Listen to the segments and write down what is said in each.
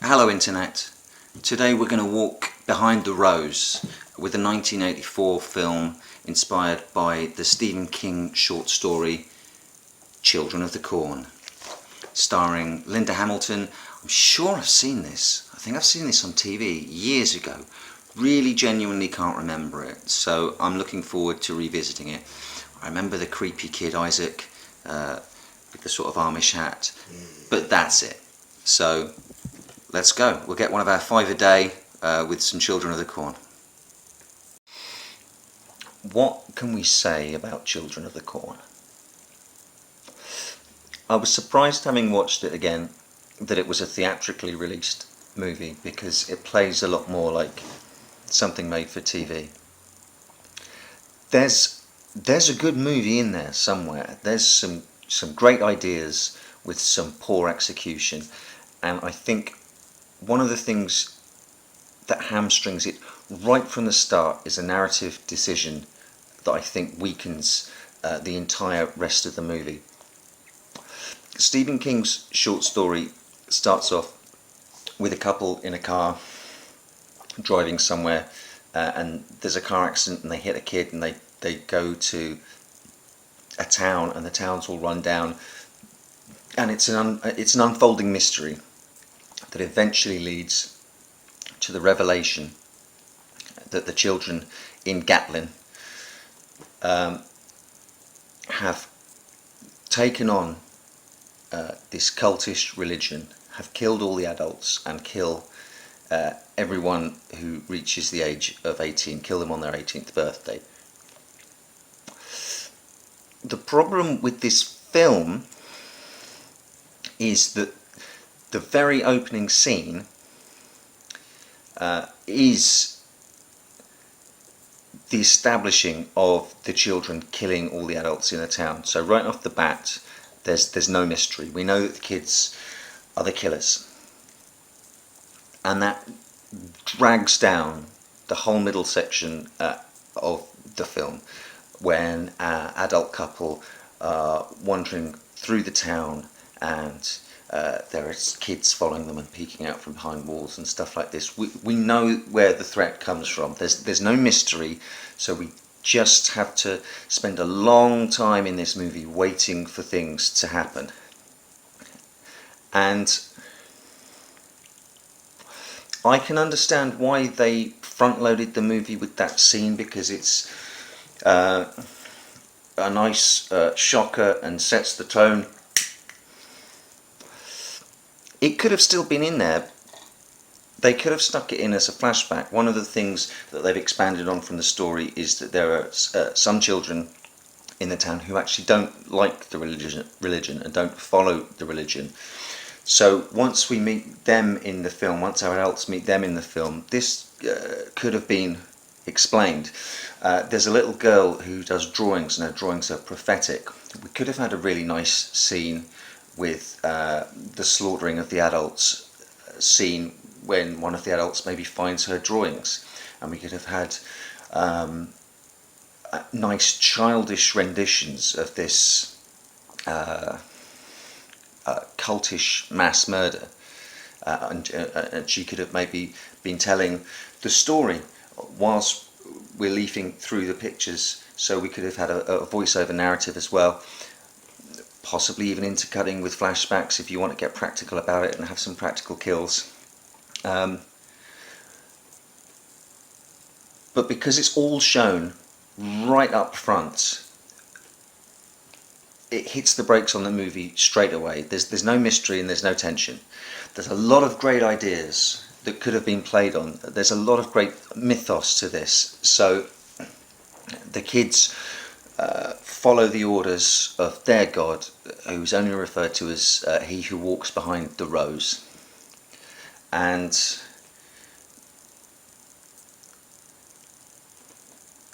Hello Internet. Today we're going to walk behind the rose with a 1984 film inspired by the Stephen King short story Children of the Corn, starring Linda Hamilton. I'm sure I've seen this. I think I've seen this on TV years ago. Really genuinely can't remember it, so I'm looking forward to revisiting it. I remember the creepy kid Isaac with the sort of Amish hat, but that's it. So let's go. We'll get one of our 5 a day with some Children of the Corn. What can we say about Children of the Corn? I was surprised, having watched it again, that it was a theatrically released movie, because it plays a lot more like something made for TV. There's a good movie in there somewhere. There's some great ideas with some poor execution, and I think one of the things that hamstrings it right from the start is a narrative decision that I think weakens the entire rest of the movie. Stephen King's short story starts off with a couple in a car driving somewhere, and there's a car accident and they hit a kid, and they go to a town and the town's all run down, and it's an unfolding mystery that eventually leads to the revelation that the children in Gatlin have taken on this cultish religion, have killed all the adults and kill everyone who reaches the age of 18, kill them on their 18th birthday. The problem with this film is that the very opening scene is the establishing of the children killing all the adults in the town. So right off the bat, there's no mystery. We know that the kids are the killers, and that drags down the whole middle section of the film, when an adult couple are wandering through the town, and there are kids following them and peeking out from behind walls and stuff like this. We know where the threat comes from. There's no mystery, so we just have to spend a long time in this movie waiting for things to happen. And I can understand why they front-loaded the movie with that scene, because it's a nice shocker and sets the tone. It could have still been in there. They could have stuck it in as a flashback. One of the things that they've expanded on from the story is that there are some children in the town who actually don't like the religion and don't follow the religion. So once we meet them in the film, once our adults meet them in the film, this could have been explained. There's a little girl who does drawings, and her drawings are prophetic. We could have had a really nice scene with the slaughtering of the adults scene, when one of the adults maybe finds her drawings, and we could have had nice childish renditions of this cultish mass murder, and she could have maybe been telling the story whilst we're leafing through the pictures, so we could have had a voiceover narrative as well, possibly even intercutting with flashbacks if you want to get practical about it and have some practical kills. But because it's all shown right up front, it hits the brakes on the movie straight away. There's no mystery and there's no tension. There's a lot of great ideas that could have been played on. There's a lot of great mythos to this. So the kids follow the orders of their god, who's only referred to as he who walks behind the rose. And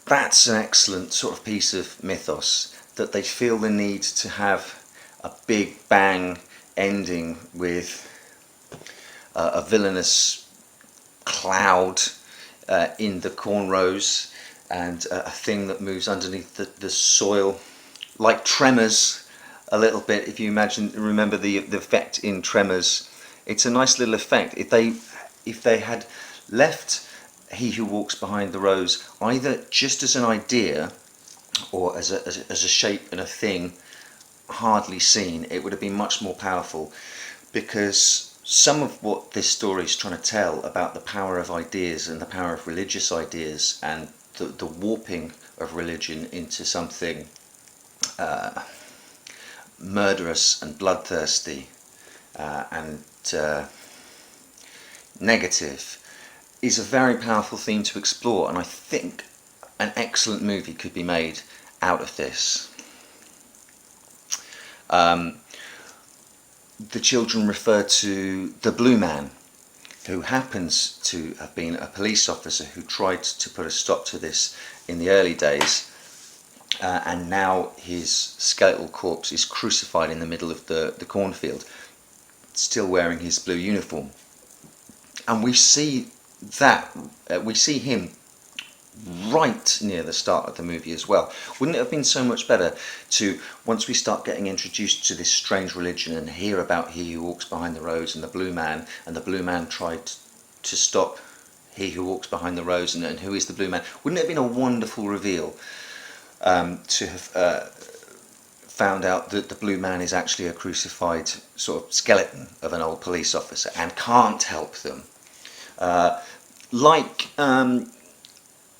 that's an excellent sort of piece of mythos, that they feel the need to have a big bang ending with a villainous cloud in the corn rows, and a thing that moves underneath the soil, like Tremors a little bit. If you remember the effect in Tremors It's a nice little effect. If they had left He Who Walks Behind the Rose either just as an idea or as a shape and a thing hardly seen, it would have been much more powerful, because some of what this story is trying to tell about the power of ideas and the power of religious ideas and the warping of religion into something murderous and bloodthirsty and negative is a very powerful theme to explore, and I think an excellent movie could be made out of this. The children refer to the Blue Man, who happens to have been a police officer who tried to put a stop to this in the early days, and now his skeletal corpse is crucified in the middle of the cornfield, still wearing his blue uniform. And we see him right near the start of the movie as well. Wouldn't it have been so much better to, once we start getting introduced to this strange religion and hear about He Who Walks Behind the Roads and the Blue Man, and the Blue Man tried to stop He Who Walks Behind the Roads, and who is the Blue Man? Wouldn't it have been a wonderful reveal to have found out that the Blue Man is actually a crucified sort of skeleton of an old police officer and can't help them,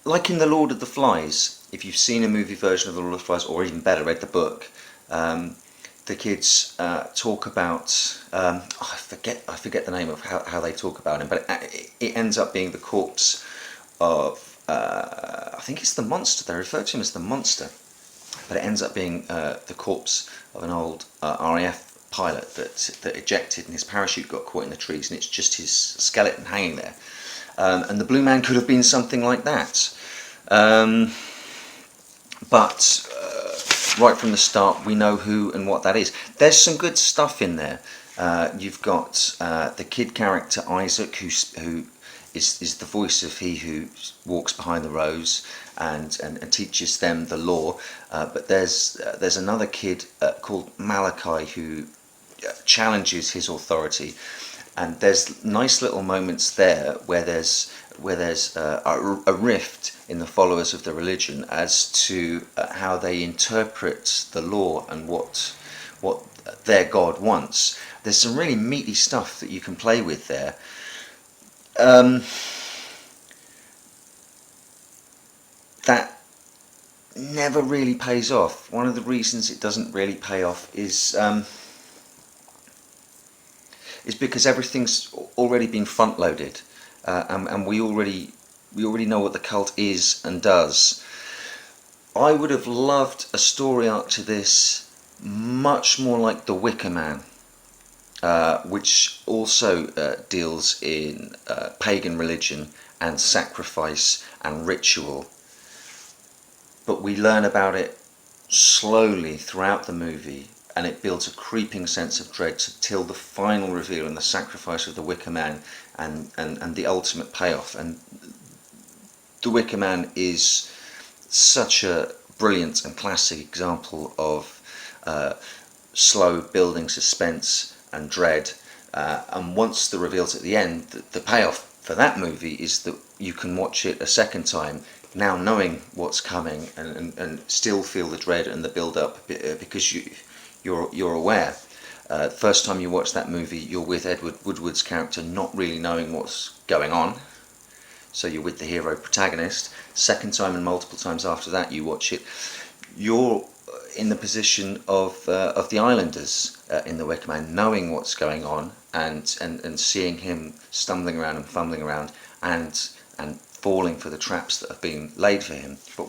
like in The Lord of the Flies. If you've seen a movie version of The Lord of the Flies, or even better, read the book, the kids talk about, I forget the name of how they talk about him, but it ends up being the corpse of, I think it's the monster. They refer to him as the monster, but it ends up being the corpse of an old RAF pilot that ejected, and his parachute got caught in the trees, and it's just his skeleton hanging there. And the Blue Man could have been something like that. But right from the start, we know who and what that is. There's some good stuff in there. You've got the kid character Isaac, who is the voice of He Who Walks Behind the Rose and teaches them the law. But there's another kid called Malachi who challenges his authority. And there's nice little moments there where there's a rift in the followers of the religion as to how they interpret the law and what their God wants. There's some really meaty stuff that you can play with there. That never really pays off. One of the reasons it doesn't really pay off is because everything's already been front loaded, and we already know what the cult is and does. I would have loved a story arc to this much more like The Wicker Man, which also deals in pagan religion and sacrifice and ritual, but we learn about it slowly throughout the movie, and it builds a creeping sense of dread till the final reveal and the sacrifice of the Wicker Man and the ultimate payoff. And the Wicker Man is such a brilliant and classic example of slow building suspense and dread. And once the reveal's at the end, the payoff for that movie is that you can watch it a second time, now knowing what's coming, and still feel the dread and the build-up, because you're aware. First time you watch that movie, you're with Edward Woodward's character, not really knowing what's going on, so you're with the hero protagonist. Second time and multiple times after that you watch it, you're in the position of the islanders in The Wicker Man, knowing what's going on and seeing him stumbling around and fumbling around and falling for the traps that have been laid for him. But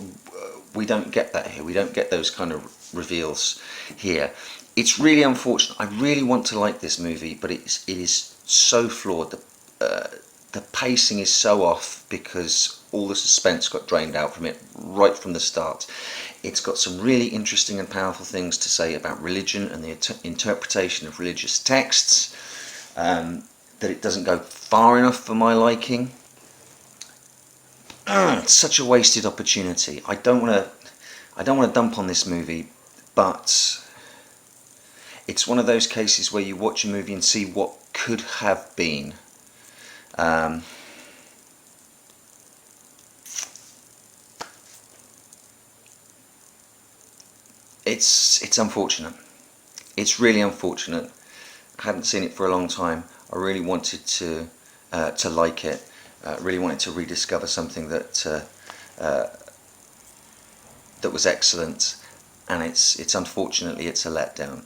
we don't get that here. We don't get those kind of reveals here. It's really unfortunate. I really want to like this movie, but it is so flawed. The pacing is so off because all the suspense got drained out from it right from the start. It's got some really interesting and powerful things to say about religion and the interpretation of religious texts, that it doesn't go far enough for my liking. It's such a wasted opportunity. I don't want to dump on this movie, but it's one of those cases where you watch a movie and see what could have been. It's unfortunate. It's really unfortunate. I hadn't seen it for a long time. I really wanted to like it. Really wanted to rediscover something that was excellent, and it's unfortunately it's a letdown.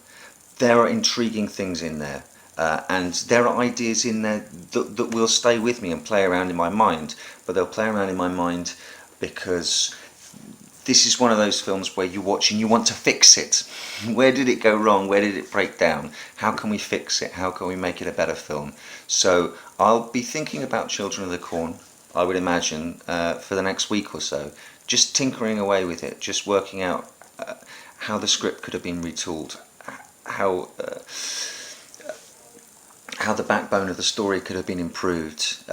There are intriguing things in there, and there are ideas in there that will stay with me and play around in my mind, but they'll play around in my mind because this is one of those films where you watch and you want to fix it. Where did it go wrong? Where did it break down? How can we fix it? How can we make it a better film? So I'll be thinking about Children of the Corn, I would imagine, for the next week or so, just tinkering away with it, just working out how the script could have been retooled, how the backbone of the story could have been improved.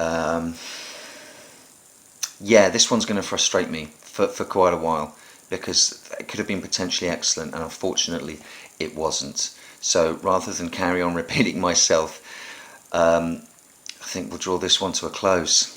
Yeah, this one's going to frustrate me for quite a while, because it could have been potentially excellent, and unfortunately it wasn't. So rather than carry on repeating myself, I think we'll draw this one to a close.